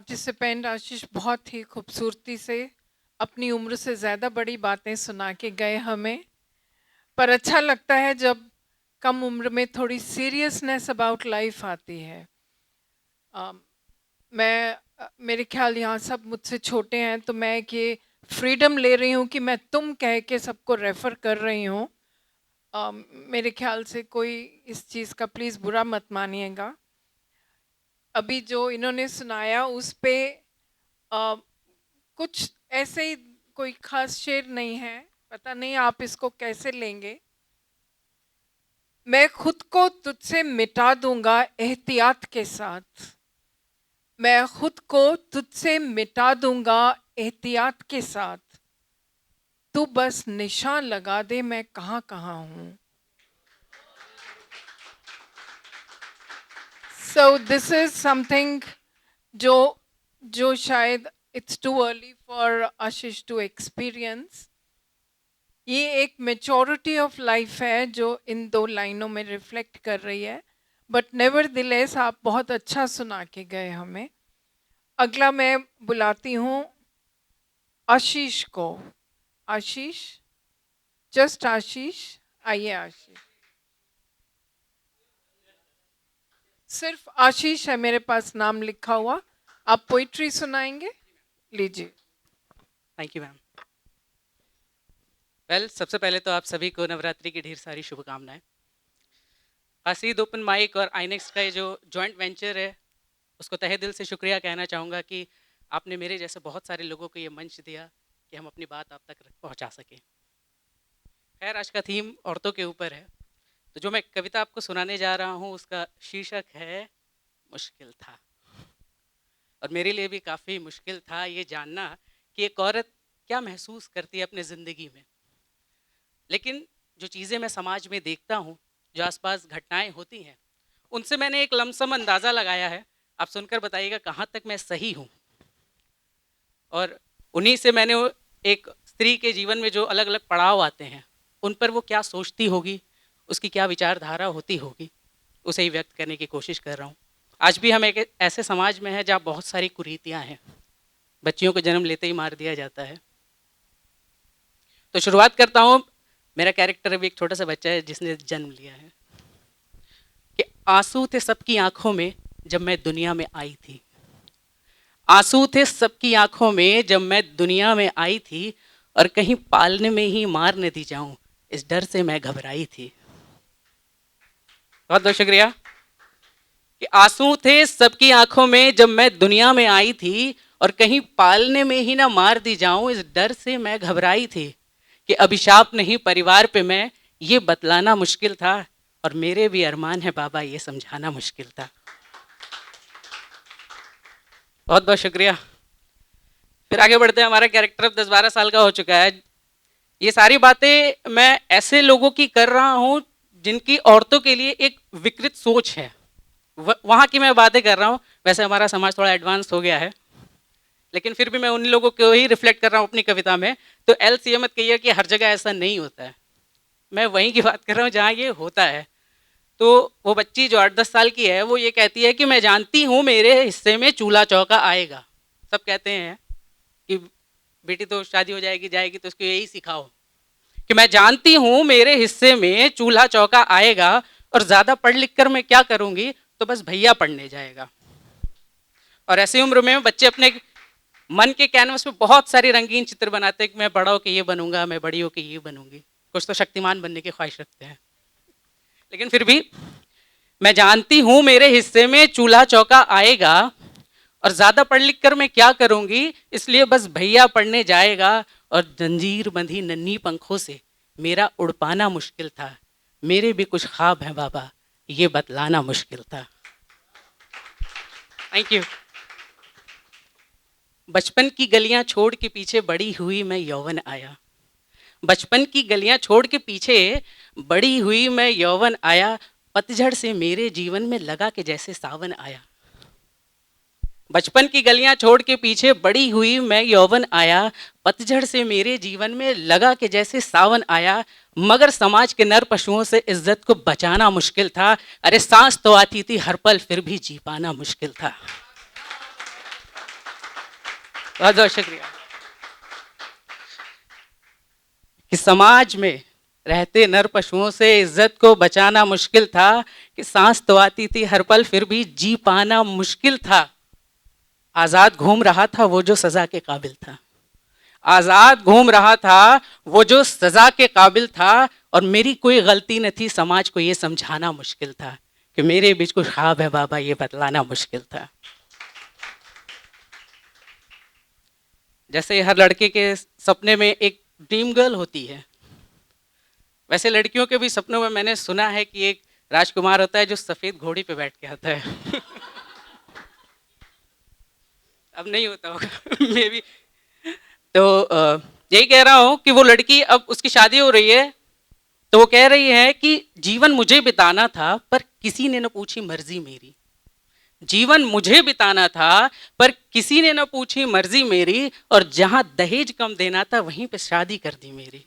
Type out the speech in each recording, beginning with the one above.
Participant आशीष बहुत ही खूबसूरती से अपनी उम्र से ज़्यादा बड़ी बातें सुना के गए हमें। पर अच्छा लगता है जब कम उम्र में थोड़ी सीरियसनेस अबाउट लाइफ आती है। मेरे ख्याल यहाँ सब मुझसे छोटे हैं, तो मैं ये फ्रीडम ले रही हूँ कि मैं तुम कह के सबको रेफ़र कर रही हूँ। मेरे ख्याल से कोई इस चीज़ का प्लीज़ बुरा मत मानिएगा। अभी जो इन्होंने सुनाया उस पे कुछ ऐसे ही कोई खास शेर नहीं है, पता नहीं आप इसको कैसे लेंगे। मैं खुद को तुझसे मिटा दूंगा एहतियात के साथ, मैं खुद को तुझसे मिटा दूंगा एहतियात के साथ, तू बस निशान लगा दे मैं कहाँ कहाँ हूँ। सो दिस इज समथिंग जो जो शायद it's too early for Ashish to experience. ये एक मेचोरिटी ऑफ लाइफ है जो इन दो लाइनों में रिफ्लेक्ट कर रही है। बट नेवरदिलेस आप बहुत अच्छा सुना के गए हमें। अगला मैं बुलाती हूँ आशीष को। आशीष, जस्ट आशीष, आइए आशीष। सिर्फ आशीष है मेरे पास नाम लिखा हुआ। आप पोइट्री सुनाएंगे, लीजिए। Thank you ma'am. वेल, सबसे पहले तो आप सभी को नवरात्रि की ढेर सारी शुभकामनाएं। कासीद ओपन माइक और आईनेक्स का ये जो जॉइंट वेंचर है, उसको तहे दिल से शुक्रिया कहना चाहूँगा कि आपने मेरे जैसे बहुत सारे लोगों को ये मंच दिया कि हम अपनी बात आप तक पहुँचा सकें। खैर, आज का थीम औरतों के ऊपर है, तो जो मैं कविता आपको सुनाने जा रहा हूँ उसका शीर्षक है मुश्किल था। और मेरे लिए भी काफ़ी मुश्किल था ये जानना कि एक औरत क्या महसूस करती है अपने ज़िंदगी में। लेकिन जो चीज़ें मैं समाज में देखता हूँ, जो आसपास घटनाएं होती हैं, उनसे मैंने एक लमसम अंदाज़ा लगाया है। आप सुनकर बताइएगा कहाँ तक मैं सही हूँ। और उन्हीं से मैंने एक स्त्री के जीवन में जो अलग अलग पड़ाव आते हैं, उन पर वो क्या सोचती होगी, उसकी क्या विचारधारा होती होगी, उसे ही व्यक्त करने की कोशिश कर रहा हूँ। आज भी हम एक ऐसे समाज में हैं जहाँ बहुत सारी कुरीतियाँ हैं। बच्चियों को जन्म लेते ही मार दिया जाता है। तो शुरुआत करता हूँ। मेरा कैरेक्टर अभी एक छोटा सा बच्चा है जिसने जन्म लिया है कि आंसू थे सबकी आंखों में जब मैं दुनिया में आई थी। आंसू थे सबकी आंखों में जब मैं दुनिया में आई थी, और कहीं पालने में ही मार न दी जाऊं इस डर से मैं घबराई थी। बहुत बहुत शुक्रिया। कि आंसू थे सबकी आंखों में जब मैं दुनिया में आई थी, और कहीं पालने में ही ना मार दी जाऊं इस डर से मैं घबराई थी। कि अभिशाप नहीं परिवार पे मैं, ये बतलाना मुश्किल था, और मेरे भी अरमान है बाबा ये समझाना मुश्किल था। बहुत बहुत शुक्रिया। फिर आगे बढ़ते हैं। हमारा कैरेक्टर अब 10-12 साल का हो चुका है। ये सारी बातें मैं ऐसे लोगों की कर रहा हूँ जिनकी औरतों के लिए एक विकृत सोच है, वहाँ की मैं बातें कर रहा हूँ। वैसे हमारा समाज थोड़ा एडवांस हो गया है, लेकिन फिर भी मैं उन लोगों को ही रिफ्लेक्ट कर रहा हूँ अपनी कविता में। तो LCA मत कहिए कि हर जगह ऐसा नहीं होता है। मैं वहीं की बात कर रहा हूँ जहाँ ये होता है। तो वो बच्ची जो 8-10 साल की है, वो ये कहती है कि मैं जानती हूँ मेरे हिस्से में चूल्हा चौका आएगा। सब कहते हैं कि बेटी तो शादी हो जाएगी जाएगी तो उसको यही सिखाओ कि मैं जानती हूँ मेरे हिस्से में चूल्हा चौका आएगा, और ज़्यादा पढ़ लिख कर मैं क्या करूँगी, तो बस भैया पढ़ने जाएगा। और ऐसी उम्र में बच्चे अपने मन के कैनवस पे बहुत सारी रंगीन चित्र बनाते हैं कि मैं बड़ा होकर ये बनूंगा, मैं बड़ी होकर ये बनूंगी। कुछ तो शक्तिमान बनने की ख्वाहिश रखते हैं। लेकिन फिर भी मैं जानती हूँ मेरे हिस्से में चूल्हा चौका आएगा, और ज़्यादा पढ़ लिख कर मैं क्या करूँगी, इसलिए बस भैया पढ़ने जाएगा। और जंजीर बंधी नन्ही पंखों से मेरा उड़ पाना मुश्किल था, मेरे भी कुछ ख्वाब हैं बाबा ये बतलाना मुश्किल था। Thank you. बचपन की गलियां छोड़ के पीछे बड़ी हुई मैं यौवन आया। बचपन की गलियां छोड़ के पीछे बड़ी हुई मैं यौवन आया, पतझड़ से मेरे जीवन में लगा के जैसे सावन आया। बचपन की गलियां छोड़ के पीछे बड़ी हुई मैं यौवन आया, पतझड़ से मेरे जीवन में लगा के जैसे सावन आया। मगर समाज के नर पशुओं से इज्जत को बचाना मुश्किल था। अरे सांस तो आती थी हर पल फिर भी जी पाना मुश्किल था। बहुत बहुत शुक्रिया। कि समाज में रहते नर पशुओं से इज्जत को बचाना मुश्किल था, कि सांस तो आती थी हर पल फिर भी जी पाना मुश्किल था। आजाद घूम रहा था वो जो सजा के काबिल था, आजाद घूम रहा था वो जो सजा के काबिल था। और मेरी कोई गलती न थी, समाज को ये समझाना मुश्किल था कि मेरे बीच कुछ ख्वाब है बाबा, ये बतलाना मुश्किल था। जैसे हर लड़के के सपने में एक ड्रीम गर्ल होती है, वैसे लड़कियों के भी सपनों में मैंने सुना है कि एक राजकुमार होता है जो सफेद घोड़ी पे बैठ के आता है। अब नहीं होता होगा मे भी। तो यही कह रहा हूं कि वो लड़की, अब उसकी शादी हो रही है, तो वो कह रही है कि जीवन मुझे बिताना था पर किसी ने न पूछी मर्जी मेरी, जीवन मुझे बिताना था पर किसी ने न पूछी मर्जी मेरी, और जहां दहेज कम देना था वहीं पे शादी कर दी मेरी।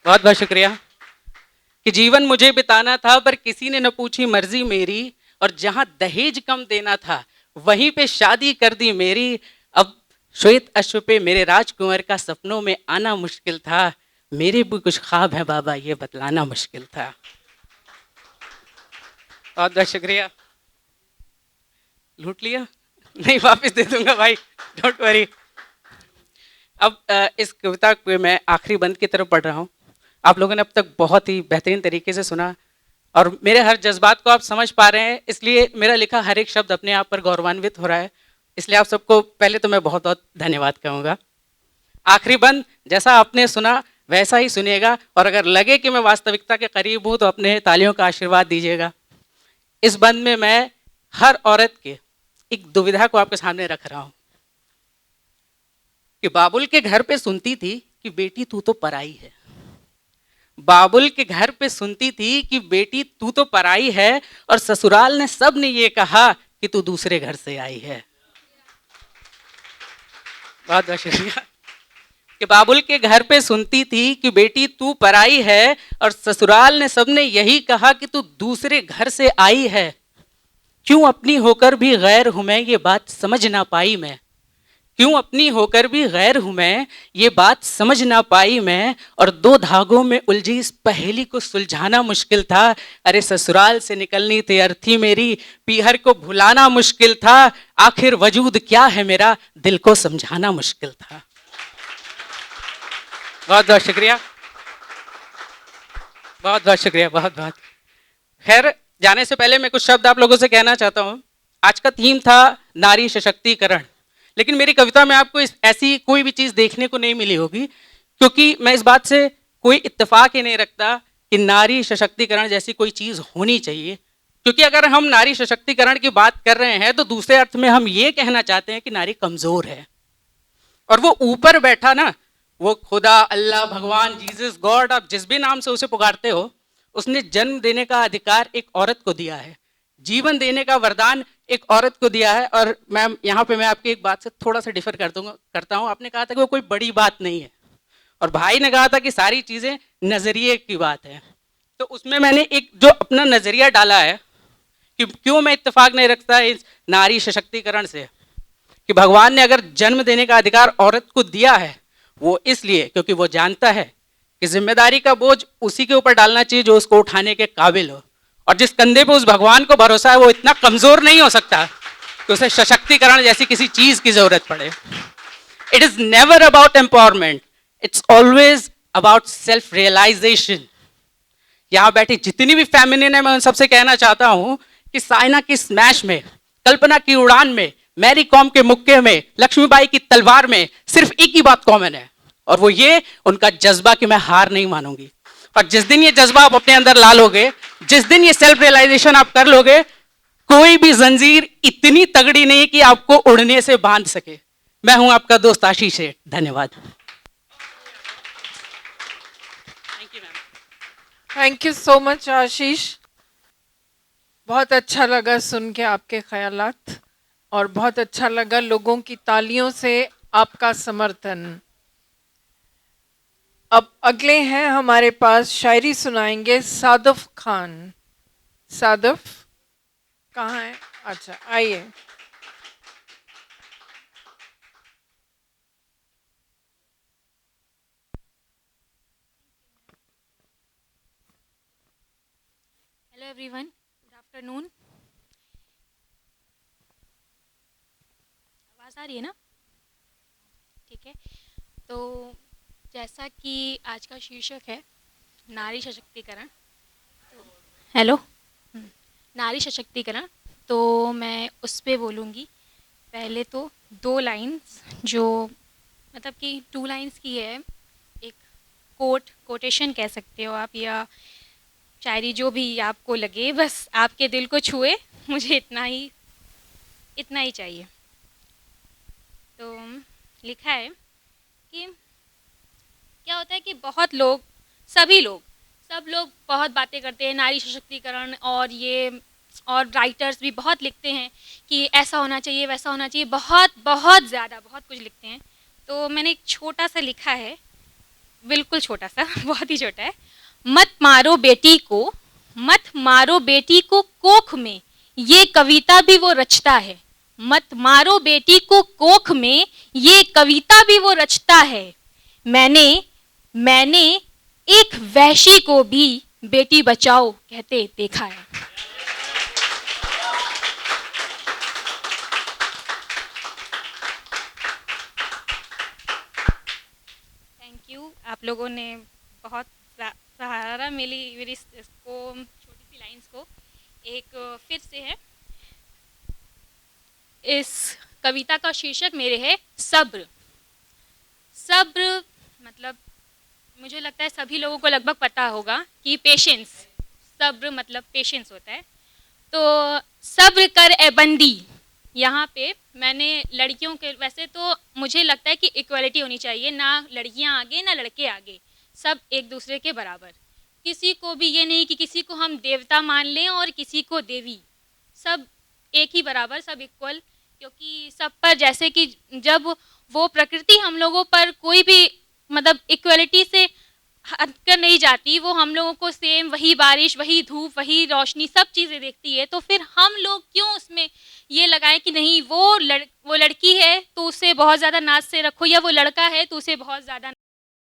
बहुत बहुत शुक्रिया। कि जीवन मुझे बिताना था पर किसी ने न पूछी मर्जी मेरी, और जहां दहेज कम देना था वहीं पे शादी कर दी मेरी। अब श्वेत अश्व पे मेरे राजकुमार का सपनों में आना मुश्किल था, मेरे भी कुछ ख्वाब है बाबा, ये बतलाना मुश्किल था। बहुत बहुत शुक्रिया। लूट लिया? नहीं, वापस दे दूंगा भाई, डोंट वरी। अब इस कविता को मैं आखिरी बंद की तरफ पढ़ रहा हूँ। आप लोगों ने अब तक बहुत ही बेहतरीन तरीके से सुना और मेरे हर जज्बात को आप समझ पा रहे हैं, इसलिए मेरा लिखा हर एक शब्द अपने आप पर गौरवान्वित हो रहा है। इसलिए आप सबको पहले तो मैं बहुत बहुत धन्यवाद कहूँगा। आखिरी बंद जैसा आपने सुना वैसा ही सुनिएगा, और अगर लगे कि मैं वास्तविकता के करीब हूँ तो अपने तालियों का आशीर्वाद दीजिएगा। इस बंद में मैं हर औरत के एक दुविधा को आपके सामने रख रहा हूँ कि बाबुल के घर पे सुनती थी कि बेटी तू तो पराई है, बाबुल के घर पे सुनती थी कि बेटी तू तो पराई है, और ससुराल ने सब ने ये कहा कि तू दूसरे घर से आई है। बहुत बहुत शुक्रिया। कि बाबुल के घर पे सुनती थी कि बेटी तू पराई है, और ससुराल ने सब ने यही कहा कि तू दूसरे घर से आई है। क्यों अपनी होकर भी गैर हूं मैं, ये बात समझ ना पाई मैं, क्यों अपनी होकर भी गैर हूं मैं, ये बात समझ ना पाई मैं। और दो धागों में उलझी इस पहेली को सुलझाना मुश्किल था। अरे ससुराल से निकलनी थी अर्थी मेरी, पीहर को भुलाना मुश्किल था। आखिर वजूद क्या है मेरा, दिल को समझाना मुश्किल था। बहुत बहुत शुक्रिया, बहुत बहुत शुक्रिया, बहुत बहुत। खैर, जाने से पहले मैं कुछ शब्द आप लोगों से कहना चाहता हूँ। आज का थीम था नारी सशक्तिकरण, लेकिन मेरी कविता में आपको ऐसी कोई भी चीज़ देखने को नहीं मिली होगी, क्योंकि मैं इस बात से कोई इत्तेफाक ही नहीं रखता कि नारी सशक्तिकरण जैसी कोई चीज़ होनी चाहिए। क्योंकि अगर हम नारी सशक्तिकरण की बात कर रहे हैं तो दूसरे अर्थ में हम ये कहना चाहते हैं कि नारी कमज़ोर है, और वो ऊपर बैठा ना, वो खुदा, अल्लाह, भगवान, जीसस, गॉड, आप जिस भी नाम से उसे पुकारते हो, उसने जन्म देने का अधिकार एक औरत को दिया है, जीवन देने का वरदान एक औरत को दिया है। और मैम, यहाँ पे मैं आपकी एक बात से थोड़ा सा डिफर करता हूँ। आपने कहा था कि वो कोई बड़ी बात नहीं है, और भाई ने कहा था कि सारी चीज़ें नज़रिए की बात है। तो उसमें मैंने एक जो अपना नज़रिया डाला है कि क्यों मैं इत्तेफाक नहीं रखता इस नारी सशक्तिकरण से, कि भगवान ने अगर जन्म देने का अधिकार औरत को दिया है, वो इसलिए क्योंकि वो जानता है कि जिम्मेदारी का बोझ उसी के ऊपर डालना चाहिए जो उसको उठाने के काबिल हो, और जिस कंधे पे उस भगवान को भरोसा है वो इतना कमजोर नहीं हो सकता कि उसे सशक्तिकरण जैसी किसी चीज की जरूरत पड़े। It is never about empowerment, it's always about self realisation. यहां बैठी जितनी भी फेमिनिन है, मैं उन सबसे कहना चाहता हूं कि साइना की स्मैश में, कल्पना की उड़ान में, मैरी कॉम के मुक्के में, लक्ष्मीबाई की तलवार में सिर्फ एक ही बात कॉमन है, और वो ये उनका जज्बा कि मैं हार नहीं मानूंगी। और जिस दिन ये जज्बा आप अपने अंदर ला लोगे, जिस दिन ये सेल्फ रियलाइजेशन आप कर लोगे, कोई भी जंजीर इतनी तगड़ी नहीं कि आपको उड़ने से बांध सके। मैं हूं आपका दोस्त आशीष सेठ। धन्यवाद। Thank you ma'am. Thank you so much Ashish. बहुत अच्छा लगा सुन के आपके ख्यालात, और बहुत अच्छा लगा लोगों की तालियों से आपका समर्थन। अब अगले हैं हमारे पास, शायरी सुनाएंगे सादफ खान। सादफ कहाँ है? अच्छा, आइए। Everyone, good afternoon. आवाज़ आ रही है ना? ठीक है। तो जैसा कि आज का शीर्षक है नारी सशक्तिकरण, तो हेलो, नारी सशक्तिकरण, तो मैं उस पे बोलूँगी। पहले तो दो लाइंस जो मतलब कि टू लाइंस की है, एक कोटेशन कह सकते हो आप, या शायरी, जो भी आपको लगे, बस आपके दिल को छुए, मुझे इतना ही चाहिए। तो लिखा है कि क्या होता है कि बहुत लोग, सब लोग बहुत बातें करते हैं नारी सशक्तिकरण, और राइटर्स भी बहुत लिखते हैं कि ऐसा होना चाहिए, वैसा होना चाहिए, बहुत बहुत ज़्यादा बहुत कुछ लिखते हैं। तो मैंने एक छोटा सा लिखा है, बिल्कुल छोटा सा बहुत ही छोटा है। मत मारो बेटी को, मत मारो बेटी को कोख में, ये कविता भी वो रचता है। मत मारो बेटी को कोख में, ये कविता भी वो रचता है। मैंने मैंने एक वैशी को भी बेटी बचाओ कहते देखा है। थैंक यू, आप लोगों ने बहुत सहारा मिली मेरी इसको, छोटी सी लाइंस को। एक फिर से है, इस कविता का शीर्षक मेरे है सब्र। सब्र मतलब मुझे लगता है सभी लोगों को लगभग पता होगा कि पेशेंस, सब्र मतलब पेशेंस होता है। तो सब्र कर ए बंदी, यहाँ पे मैंने लड़कियों के, वैसे तो मुझे लगता है कि इक्वलिटी होनी चाहिए, ना लड़कियाँ आगे ना लड़के आगे, सब एक दूसरे के बराबर। किसी को भी ये नहीं कि किसी को हम देवता मान लें और किसी को देवी, सब एक ही बराबर, सब इक्वल। क्योंकि सब पर, जैसे कि जब वो प्रकृति हम लोगों पर कोई भी मतलब इक्वलिटी से हट कर नहीं जाती, वो हम लोगों को सेम वही बारिश, वही धूप, वही रोशनी, सब चीज़ें देखती है, तो फिर हम लोग क्यों उसमें ये लगाएं कि नहीं वो लड़की है तो उसे बहुत ज़्यादा नाज से रखो, या वो लड़का है तो उसे बहुत ज़्यादा